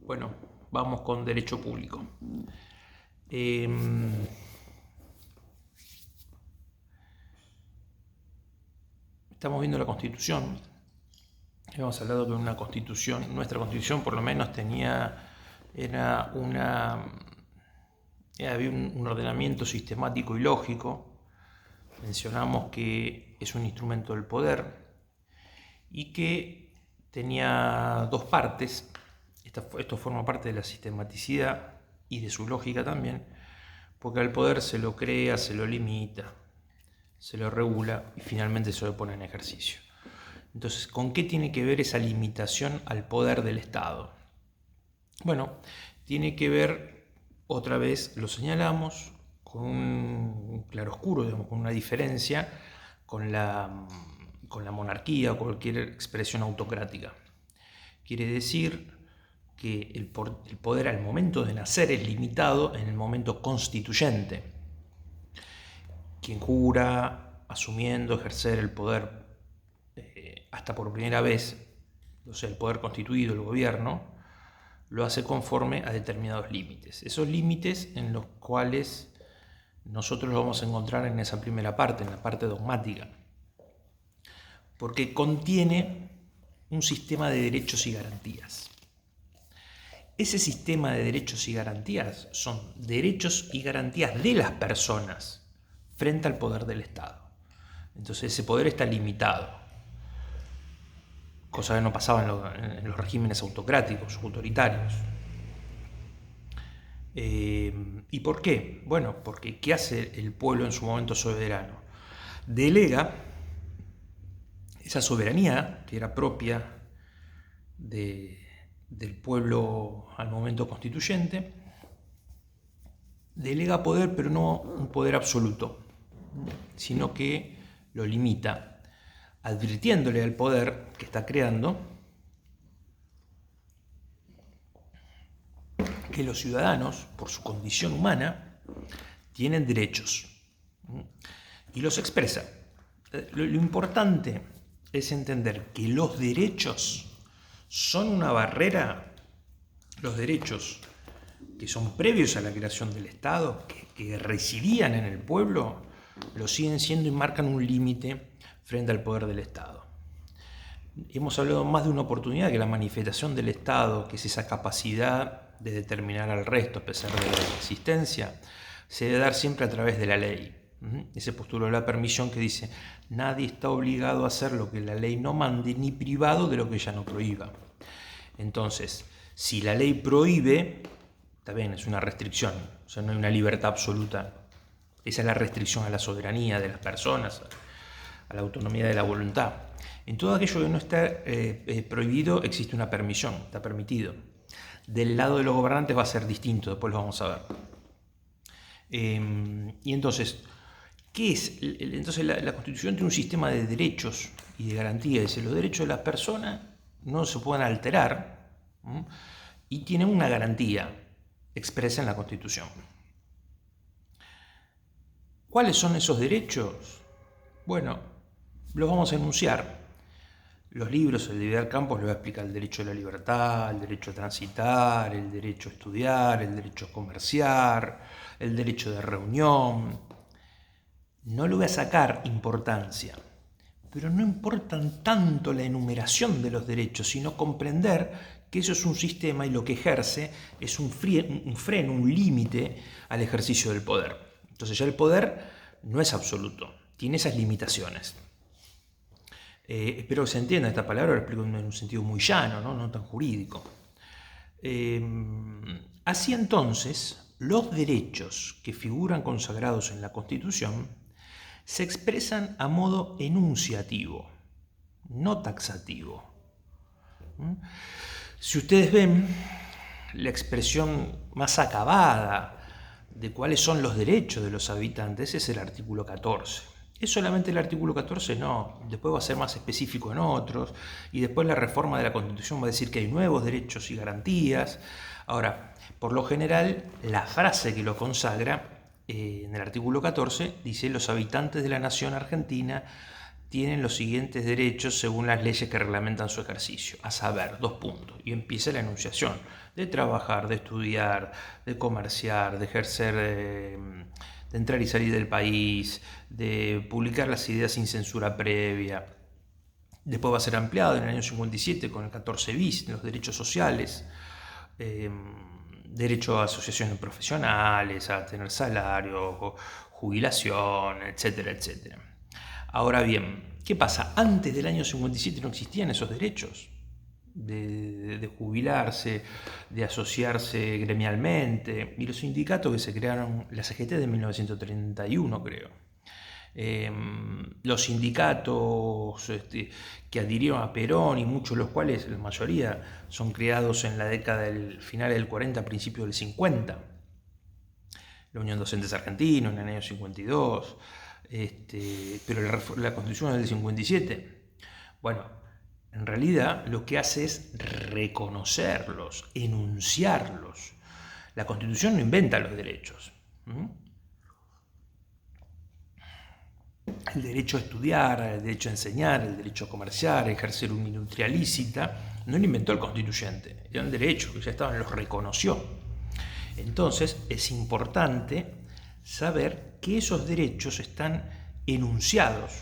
Bueno, vamos con derecho público. Estamos viendo la Constitución. Hemos hablado que una Constitución, nuestra Constitución por lo menos había un ordenamiento sistemático y lógico. Mencionamos que es un instrumento del poder y que tenía dos partes. Esto forma parte de la sistematicidad y de su lógica también, porque al poder se lo crea, se lo limita, se lo regula y finalmente se lo pone en ejercicio. Entonces, ¿con qué tiene que ver esa limitación al poder del Estado? Bueno, tiene que ver, otra vez lo señalamos, con un claroscuro, digamos, con una diferencia con la monarquía o cualquier expresión autocrática. Quiere decir que el poder al momento de nacer es limitado en el momento constituyente. Quien jura, asumiendo ejercer el poder hasta por primera vez, o sea, el poder constituido, el gobierno, lo hace conforme a determinados límites. Esos límites en los cuales nosotros lo vamos a encontrar en esa primera parte, en la parte dogmática, porque contiene un sistema de derechos y garantías. Ese sistema de derechos y garantías son derechos y garantías de las personas frente al poder del Estado. Entonces ese poder está limitado, cosa que no pasaba en los regímenes autocráticos, autoritarios. ¿Y por qué? Bueno, porque ¿qué hace el pueblo en su momento soberano? Delega esa soberanía que era propia del pueblo al momento constituyente, delega poder, pero no un poder absoluto, sino que lo limita, advirtiéndole al poder que está creando que los ciudadanos, por su condición humana, tienen derechos y los expresa. Lo importante es entender que los derechos son una barrera, los derechos que son previos a la creación del Estado, que residían en el pueblo, lo siguen siendo y marcan un límite frente al poder del Estado. Hemos hablado más de una oportunidad que la manifestación del Estado, que es esa capacidad de determinar al resto a pesar de la existencia, se debe dar siempre a través de la ley. Ese postulado de la permisión que dice: nadie está obligado a hacer lo que la ley no mande, ni privado de lo que ella no prohíba. Entonces, si la ley prohíbe, está bien, es una restricción, o sea, no hay una libertad absoluta. Esa es la restricción a la soberanía de las personas, a la autonomía de la voluntad. En todo aquello que no está prohibido existe una permisión, está permitido. Del lado de los gobernantes va a ser distinto, después lo vamos a ver. Y entonces, ¿qué es? Entonces la Constitución tiene un sistema de derechos y de garantías. Dice: los derechos de las personas no se pueden alterar, y tienen una garantía expresa en la Constitución. ¿Cuáles son esos derechos? Bueno, los vamos a enunciar. Los libros, el de Vidal Campos lo va a explicar: el derecho a la libertad, el derecho a transitar, el derecho a estudiar, el derecho a comerciar, el derecho de reunión. No le voy a sacar importancia, pero no importa tanto la enumeración de los derechos, sino comprender que eso es un sistema y lo que ejerce es un freno, un límite al ejercicio del poder. Entonces ya el poder no es absoluto, tiene esas limitaciones. Espero que se entienda esta palabra, lo explico en un sentido muy llano, no tan jurídico. Así entonces, los derechos que figuran consagrados en la Constitución se expresan a modo enunciativo, no taxativo. Si ustedes ven, la expresión más acabada de cuáles son los derechos de los habitantes es el artículo 14. ¿Es solamente el artículo 14? No, después va a ser más específico en otros, y después la reforma de la Constitución va a decir que hay nuevos derechos y garantías. Ahora, por lo general, la frase que lo consagra en el artículo 14 dice: los habitantes de la nación argentina tienen los siguientes derechos según las leyes que reglamentan su ejercicio, a saber, 2 puntos, y empieza la enunciación de trabajar, de estudiar, de comerciar, de ejercer, de entrar y salir del país, de publicar las ideas sin censura previa. Después va a ser ampliado en el año 57 con el 14 bis, los derechos sociales, derecho a asociaciones profesionales, a tener salario, jubilación, etcétera, etcétera. Ahora bien, ¿qué pasa? Antes del año 57 no existían esos derechos de jubilarse, de asociarse gremialmente, y los sindicatos que se crearon, la CGT de 1931 creo. Los sindicatos que adhirieron a Perón, y muchos de los cuales, la mayoría, son creados en la década del final del 40, principios del 50. La Unión Docentes Argentinos en el año 52, pero la Constitución es del 57. Bueno, en realidad lo que hace es reconocerlos, enunciarlos. La Constitución no inventa los derechos. El derecho a estudiar, el derecho a enseñar, el derecho a comerciar, a ejercer una industria lícita, no lo inventó el constituyente, era un derecho que ya estaban, los reconoció. Entonces es importante saber que esos derechos están enunciados,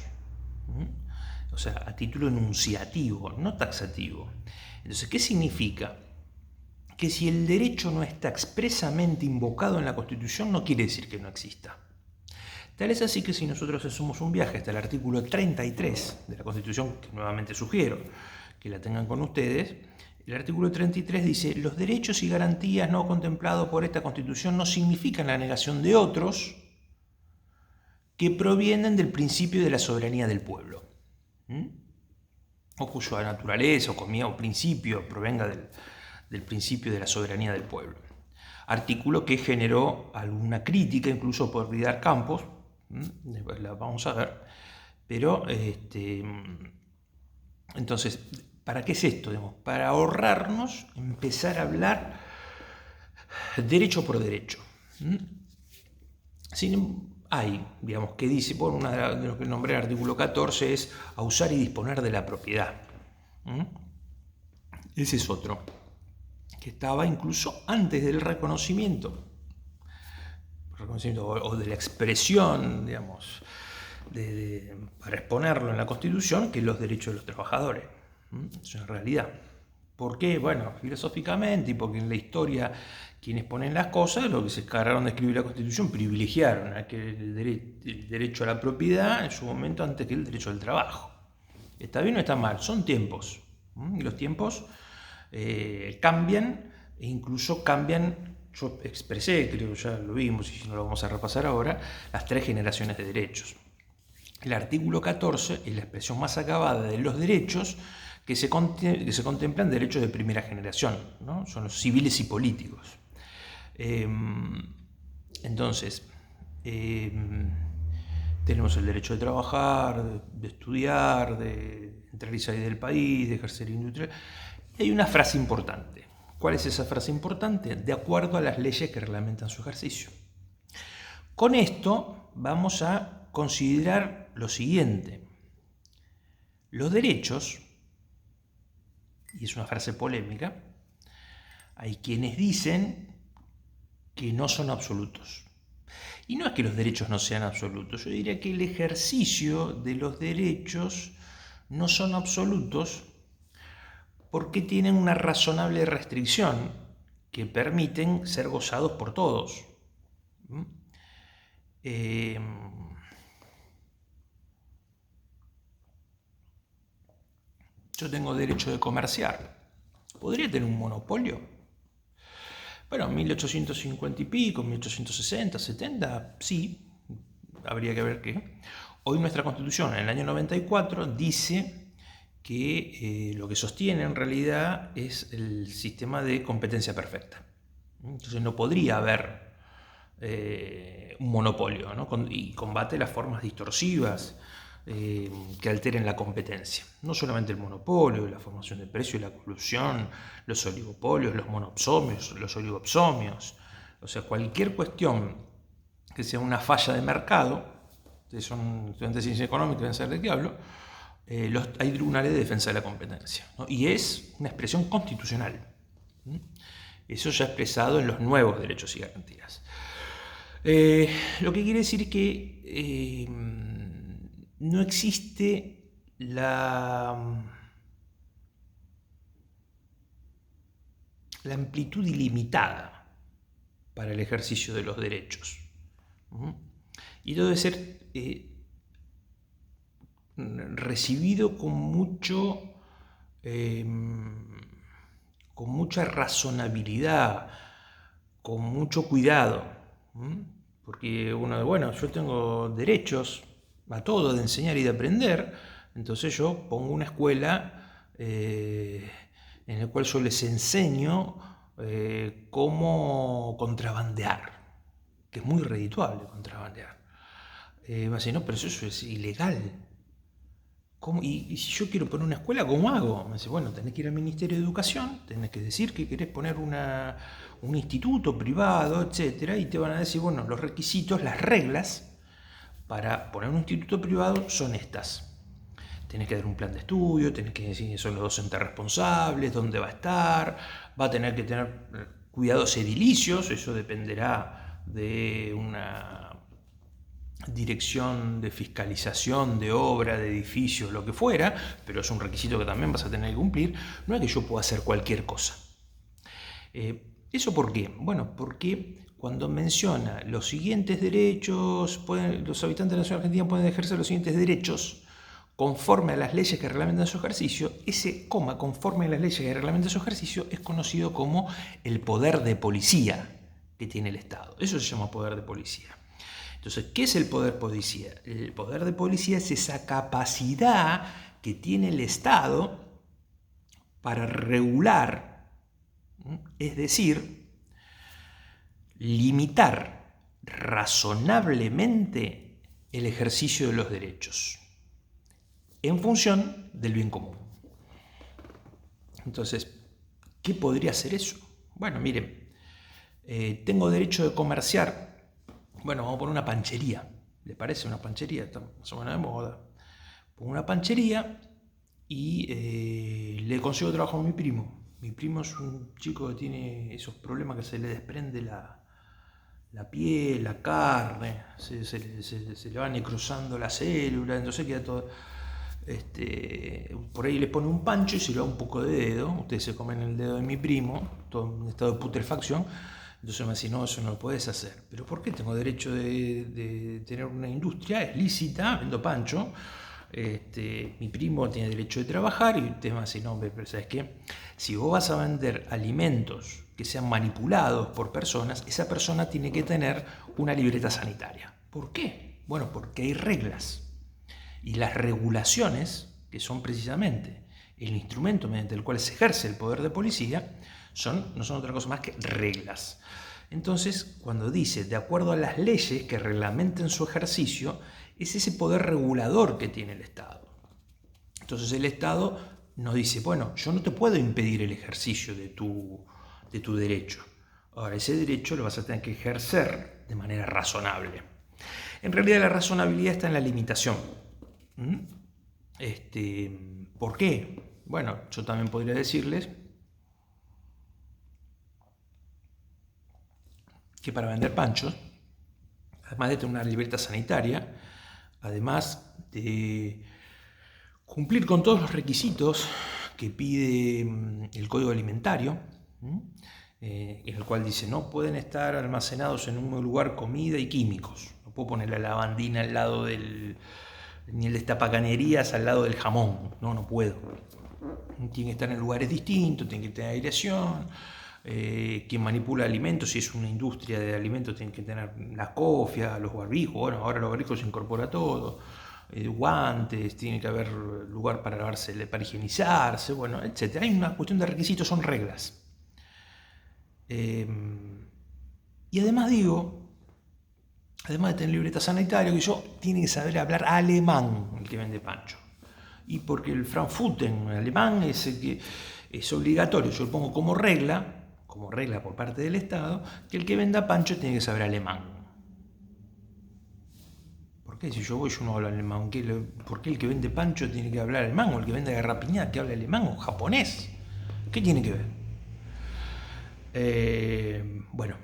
o sea, a título enunciativo, no taxativo. Entonces, ¿qué significa? Que si el derecho no está expresamente invocado en la Constitución, no quiere decir que no exista. Tal es así que si nosotros hacemos un viaje hasta el artículo 33 de la Constitución, que nuevamente sugiero que la tengan con ustedes, el artículo 33 dice: los derechos y garantías no contemplados por esta Constitución no significan la negación de otros que provienen del principio de la soberanía del pueblo, o cuya naturaleza o principio provenga del principio de la soberanía del pueblo. Artículo que generó alguna crítica incluso por Vidal Campos, después la vamos a ver, pero entonces, ¿para qué es esto? Para ahorrarnos empezar a hablar derecho por derecho. Hay, que dice, por una de los que nombré el artículo 14, es a usar y disponer de la propiedad. Ese es otro, que estaba incluso antes del reconocimiento o de la expresión, para exponerlo en la Constitución, que los derechos de los trabajadores. Es una realidad. ¿Por qué? Bueno, filosóficamente, y porque en la historia quienes ponen las cosas, lo que se encargaron de escribir la Constitución, privilegiaron el derecho a la propiedad en su momento antes que el derecho al trabajo. ¿Está bien o está mal? Son tiempos. Y los tiempos cambian, e incluso cambian. Yo expresé, creo ya lo vimos y no lo vamos a repasar ahora, las 3 generaciones de derechos. El artículo 14 es la expresión más acabada de los derechos que se contemplan derechos de primera generación, ¿no? Son los civiles y políticos. Entonces, tenemos el derecho de trabajar, de estudiar, de entrar y salir del país, de ejercer industria. Y hay una frase importante. ¿Cuál es esa frase importante? De acuerdo a las leyes que reglamentan su ejercicio. Con esto vamos a considerar lo siguiente. Los derechos, y es una frase polémica, hay quienes dicen que no son absolutos. Y no es que los derechos no sean absolutos, yo diría que el ejercicio de los derechos no son absolutos porque tienen una razonable restricción que permiten ser gozados por todos. Yo tengo derecho de comerciar. ¿Podría tener un monopolio? Bueno, 1850 y pico, 1860, 70, sí, habría que ver qué. Hoy nuestra Constitución, en el año 94, dice que lo que sostiene en realidad es el sistema de competencia perfecta. Entonces no podría haber un monopolio, ¿no? Y combate las formas distorsivas que alteren la competencia. No solamente el monopolio, la formación de precios, la colusión, los oligopolios, los monopsonios, los oligopsonios. O sea, cualquier cuestión que sea una falla de mercado, ustedes son estudiantes de ciencia económica, deben saber de qué hablo, hay tribunales de defensa de la competencia, ¿no? Y es una expresión constitucional. Eso ya expresado en los nuevos derechos y garantías. Lo que quiere decir que no existe la amplitud ilimitada para el ejercicio de los derechos. Y debe ser recibido con mucha razonabilidad, con mucho cuidado. Porque yo tengo derechos a todo, de enseñar y de aprender, entonces yo pongo una escuela en la cual yo les enseño cómo contrabandear, que es muy redituable contrabandear. Me dice, no, pero eso es ilegal. Y si yo quiero poner una escuela, ¿cómo hago? Me dice, bueno, tenés que ir al Ministerio de Educación, tenés que decir que querés poner un instituto privado, etcétera, y te van a decir, bueno, los requisitos, las reglas para poner un instituto privado son estas. Tenés que dar un plan de estudio, tenés que decir que son los docentes responsables, dónde va a estar, va a tener que tener cuidados edilicios, eso dependerá de una dirección de fiscalización de obra, de edificios, lo que fuera, pero es un requisito que también vas a tener que cumplir. No es que yo pueda hacer cualquier cosa. ¿Eso por qué? Bueno, porque cuando menciona los siguientes derechos, los habitantes de la nación argentina pueden ejercer los siguientes derechos conforme a las leyes que reglamentan su ejercicio, ese coma, conforme a las leyes que reglamentan su ejercicio, es conocido como el poder de policía que tiene el Estado. Eso se llama poder de policía. Entonces, ¿qué es el poder policía? El poder de policía es esa capacidad que tiene el Estado para regular, es decir, limitar razonablemente el ejercicio de los derechos en función del bien común. Entonces, ¿qué podría ser eso? Bueno, miren, tengo derecho de comerciar. Bueno, vamos a poner una panchería. ¿Le parece una panchería? Está más o menos de moda. Pongo una panchería y le consigo trabajo a mi primo. Mi primo es un chico que tiene esos problemas que se le desprende la piel, la carne, se le va necrosando la célula, entonces queda todo... por ahí le pone un pancho y se le da un poco de dedo. Ustedes se comen el dedo de mi primo, todo en estado de putrefacción. Entonces me dice, no, eso no lo puedes hacer. ¿Pero por qué? Tengo derecho de tener una industria, es lícita, vendo pancho. Mi primo tiene derecho de trabajar y usted me dice, no, pero ¿sabes qué? Si vos vas a vender alimentos que sean manipulados por personas, esa persona tiene que tener una libreta sanitaria. ¿Por qué? Bueno, porque hay reglas. Y las regulaciones, que son precisamente el instrumento mediante el cual se ejerce el poder de policía, no son otra cosa más que reglas. Entonces, cuando dice, de acuerdo a las leyes que reglamenten su ejercicio, es ese poder regulador que tiene el Estado. Entonces el Estado nos dice, bueno, yo no te puedo impedir el ejercicio de tu derecho. Ahora, ese derecho lo vas a tener que ejercer de manera razonable. En realidad la razonabilidad está en la limitación. ¿Por qué? Bueno, yo también podría decirles que para vender panchos, además de tener una libreta sanitaria, además de cumplir con todos los requisitos que pide el Código Alimentario, en el cual dice no pueden estar almacenados en un lugar comida y químicos. No puedo poner la lavandina al lado ni el destapacanerías al lado del jamón. No puedo. Tienen que estar en lugares distintos, tienen que tener aireación. Quien manipula alimentos, si es una industria de alimentos, tiene que tener las cofias, los barbijos. Bueno, ahora los barbijos se incorpora todo. Guantes, tiene que haber lugar para lavarse, para higienizarse, bueno, etc. Hay una cuestión de requisitos, son reglas. Y además además de tener libreta sanitaria, tiene que saber hablar alemán el que vende pancho. Y porque el Frankfurten alemán es el que es obligatorio, yo lo pongo como regla por parte del Estado, que el que venda pancho tiene que saber alemán. ¿Por qué? Si yo voy, yo no hablo alemán. ¿Por qué el que vende pancho tiene que hablar alemán? ¿O el que vende garrapiñada que habla alemán o japonés? ¿Qué tiene que ver? Bueno,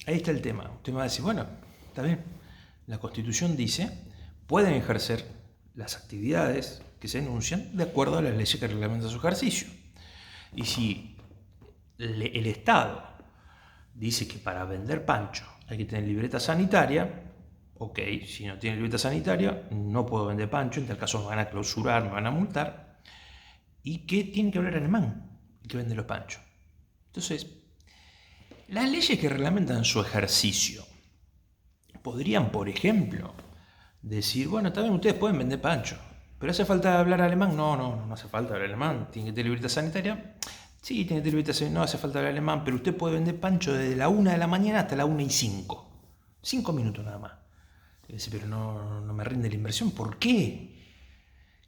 ahí está el tema. Usted me va a decir, bueno, está bien. La Constitución dice, pueden ejercer las actividades que se enuncian de acuerdo a las leyes que reglamentan su ejercicio. Y si el Estado dice que para vender pancho hay que tener libreta sanitaria, ok, si no tiene libreta sanitaria, no puedo vender pancho, en tal caso me van a clausurar, me van a multar. ¿Y qué tiene que hablar alemán el que vende los panchos? Entonces, las leyes que reglamentan su ejercicio podrían, por ejemplo, decir, bueno, también ustedes pueden vender pancho, pero ¿hace falta hablar alemán? No hace falta hablar alemán. ¿Tiene que tener libreta sanitaria? Sí, tiene que tener libreta sanitaria, no hace falta hablar alemán, pero usted puede vender pancho desde la 1 de la mañana hasta la 1:05. 5 minutos nada más. Dice, pero no me rinde la inversión, ¿por qué?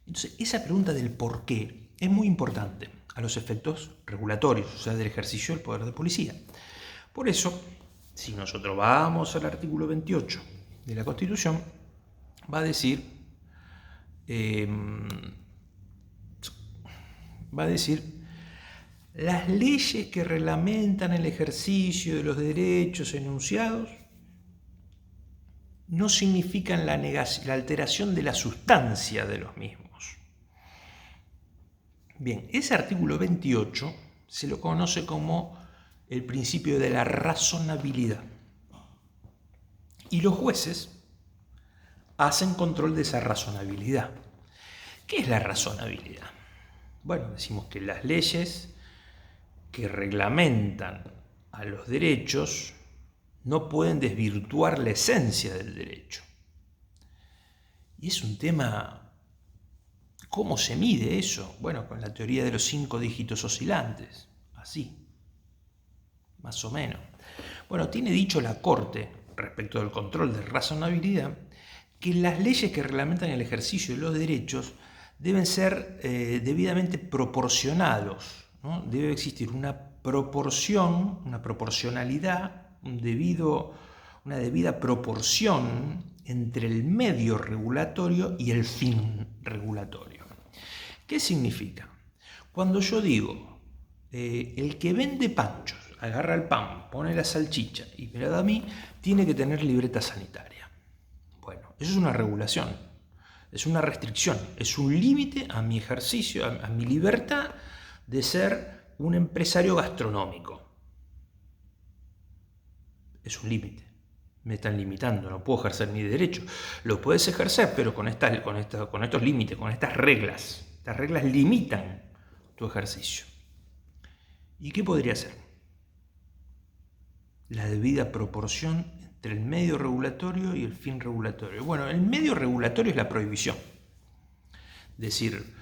Entonces, esa pregunta del por qué es muy importante a los efectos regulatorios, o sea, del ejercicio del poder de policía. Por eso, si nosotros vamos al artículo 28 de la Constitución, va a decir, las leyes que reglamentan el ejercicio de los derechos enunciados no significan la alteración de la sustancia de los mismos. Bien, ese artículo 28 se lo conoce como el principio de la razonabilidad. Y los jueces hacen control de esa razonabilidad. ¿Qué es la razonabilidad? Bueno, decimos que las leyes que reglamentan a los derechos no pueden desvirtuar la esencia del derecho. Y es un tema, ¿cómo se mide eso? Bueno, con la teoría de los 5 dígitos oscilantes, así, más o menos. Bueno, tiene dicho la Corte, respecto del control de razonabilidad, que las leyes que reglamentan el ejercicio de los derechos deben ser debidamente proporcionados, ¿no? Debe existir una proporción, una proporcionalidad, una debida proporción entre el medio regulatorio y el fin regulatorio. ¿Qué significa? Cuando yo digo, el que vende panchos, agarra el pan, pone la salchicha y me la da a mí, tiene que tener libreta sanitaria. Bueno, eso es una regulación, es una restricción, es un límite a mi ejercicio, a mi libertad de ser un empresario gastronómico. Es un límite. Me están limitando, no puedo ejercer mi derecho. Lo puedes ejercer, pero con estos límites, con estas reglas. Estas reglas limitan tu ejercicio. ¿Y qué podría ser? La debida proporción entre el medio regulatorio y el fin regulatorio. Bueno, el medio regulatorio es la prohibición. Decir,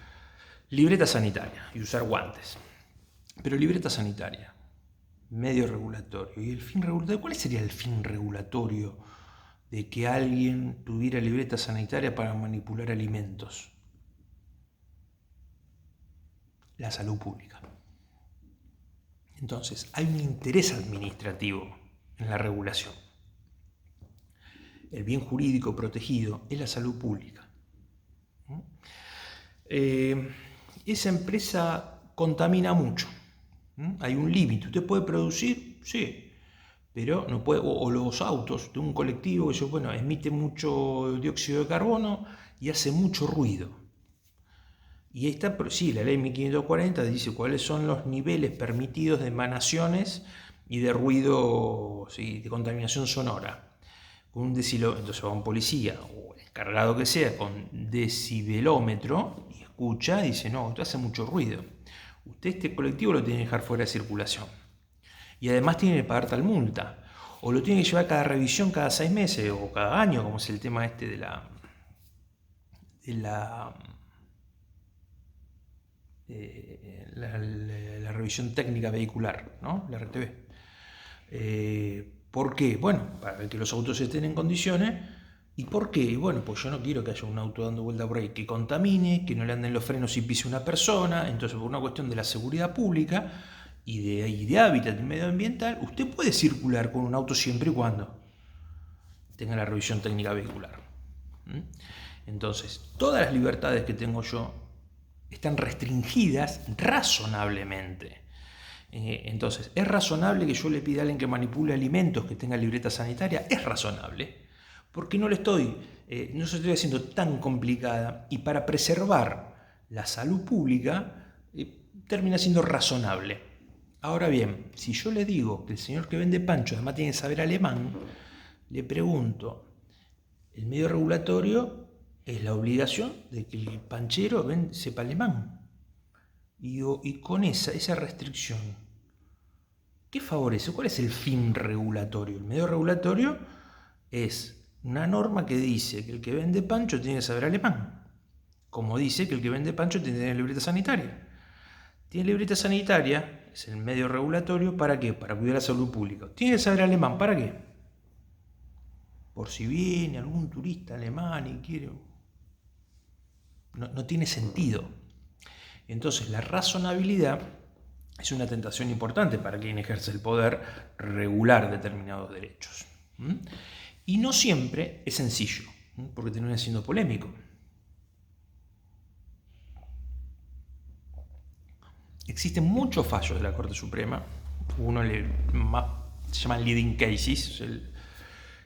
libreta sanitaria y usar guantes. Pero libreta sanitaria, medio regulatorio. ¿Y el fin regulatorio? ¿Cuál sería el fin regulatorio de que alguien tuviera libreta sanitaria para manipular alimentos? La salud pública. Entonces, hay un interés administrativo en la regulación. El bien jurídico protegido es la salud pública. Esa empresa contamina mucho. Hay un límite. ¿Usted puede producir? Sí. Pero no puede. O los autos de un colectivo que emite mucho dióxido de carbono y hace mucho ruido. Y está, sí, la ley 1540 dice cuáles son los niveles permitidos de emanaciones y de ruido, sí, de contaminación sonora. Con un decilómetro, entonces va un policía, o el encargado que sea, con decibelómetro, y escucha, y dice, no, usted hace mucho ruido. Usted este colectivo lo tiene que dejar fuera de circulación. Y además tiene que pagar tal multa. O lo tiene que llevar cada revisión cada 6 meses, o cada año, como es el tema este de la revisión técnica vehicular, ¿no? La RTV. ¿Por qué? Bueno, para que los autos estén en condiciones. ¿Y por qué? Bueno, pues yo no quiero que haya un auto dando vuelta por ahí que contamine, que no le anden los frenos y pise una persona. Entonces, por una cuestión de la seguridad pública y de hábitat medioambiental, usted puede circular con un auto siempre y cuando tenga la revisión técnica vehicular. Entonces, todas las libertades que tengo yo están restringidas razonablemente. Entonces, ¿es razonable que yo le pida a alguien que manipule alimentos, que tenga libreta sanitaria? Es razonable, porque no se estoy haciendo tan complicada, y para preservar la salud pública termina siendo razonable. Ahora bien, si yo le digo que el señor que vende pancho además tiene que saber alemán, le pregunto, el medio regulatorio es la obligación de que el panchero sepa alemán. Y con esa restricción, ¿qué favorece? ¿Cuál es el fin regulatorio? El medio regulatorio es una norma que dice que el que vende pancho tiene que saber alemán, como dice que el que vende pancho tiene que tener libreta sanitaria. Tiene libreta sanitaria, es el medio regulatorio, ¿para qué? Para cuidar la salud pública. Tiene que saber alemán, ¿para qué? Por si viene algún turista alemán y quiere... No tiene sentido. Entonces, la razonabilidad es una tentación importante para quien ejerce el poder regular determinados derechos. Y no siempre es sencillo, porque termina siendo polémico. Existen muchos fallos de la Corte Suprema. Uno se llama leading cases,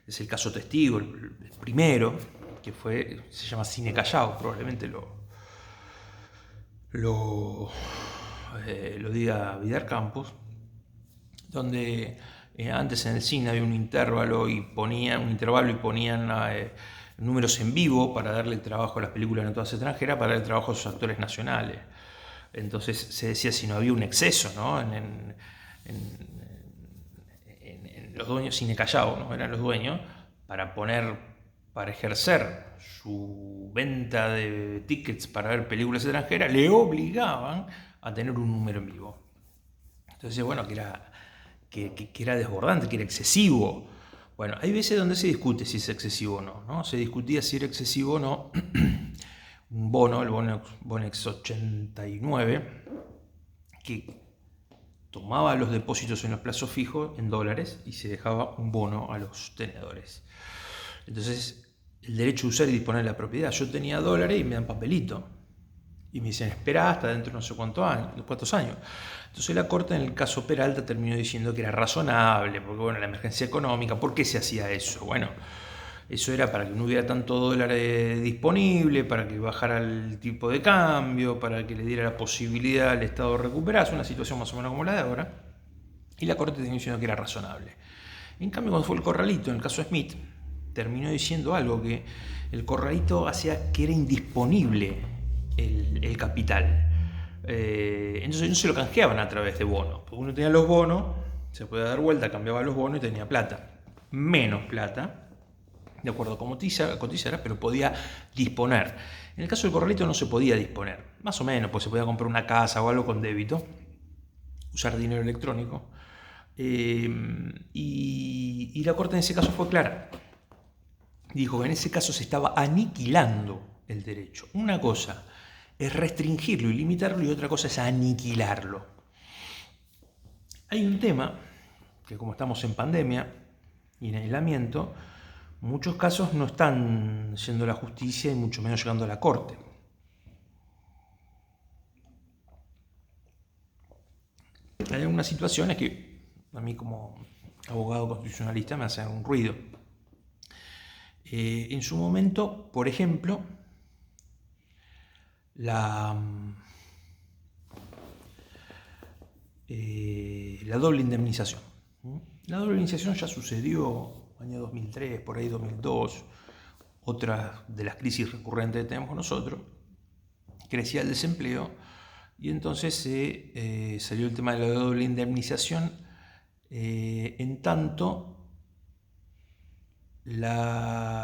es el caso testigo, el primero, que se llama Cine Callao, probablemente lo diga Vidal Campos, donde antes en el cine había un intervalo y ponían números en vivo para darle trabajo a las películas no todas extranjeras, para darle trabajo a sus actores nacionales. Entonces se decía si no había un exceso, ¿no? en los dueños, Cine Callao, ¿no? Eran los dueños, para ejercer su venta de tickets para ver películas extranjeras, le obligaban a tener un número en vivo. Entonces, bueno, que era desbordante, que era excesivo. Bueno, hay veces donde se discute si es excesivo o no, ¿no? Se discutía si era excesivo o no un bono, el Bonex 89, que tomaba los depósitos en los plazos fijos en dólares y se dejaba un bono a los tenedores. Entonces, el derecho de usar y disponer de la propiedad. Yo tenía dólares y me dan papelito. Y me dicen, espera hasta dentro de no sé cuántos años. Entonces la Corte en el caso Peralta terminó diciendo que era razonable, porque bueno, la emergencia económica, ¿por qué se hacía eso? Bueno, eso era para que no hubiera tanto dólar disponible, para que bajara el tipo de cambio, para que le diera la posibilidad al Estado de recuperarse, una situación más o menos como la de ahora. Y la Corte terminó diciendo que era razonable. En cambio, cuando fue el corralito, en el caso Smith, terminó diciendo algo, que el corralito hacía que era indisponible el capital. Entonces no se lo canjeaban a través de bonos. Porque uno tenía los bonos, se podía dar vuelta, cambiaba los bonos y tenía plata. Menos plata, de acuerdo a cómo cotizara, pero podía disponer. En el caso del corralito no se podía disponer. Más o menos, pues se podía comprar una casa o algo con débito, usar dinero electrónico. Y la Corte en ese caso fue clara. Dijo que en ese caso se estaba aniquilando el derecho. Una cosa es restringirlo y limitarlo y otra cosa es aniquilarlo. Hay un tema que, como estamos en pandemia y en aislamiento, muchos casos no están yendo a la justicia y mucho menos llegando a la Corte. Hay algunas situaciones que a mí como abogado constitucionalista me hacen un ruido. En su momento, por ejemplo, la doble indemnización. La doble indemnización ya sucedió año 2003, por ahí 2002, otra de las crisis recurrentes que tenemos nosotros. Crecía el desempleo y entonces salió el tema de la doble indemnización, en tanto la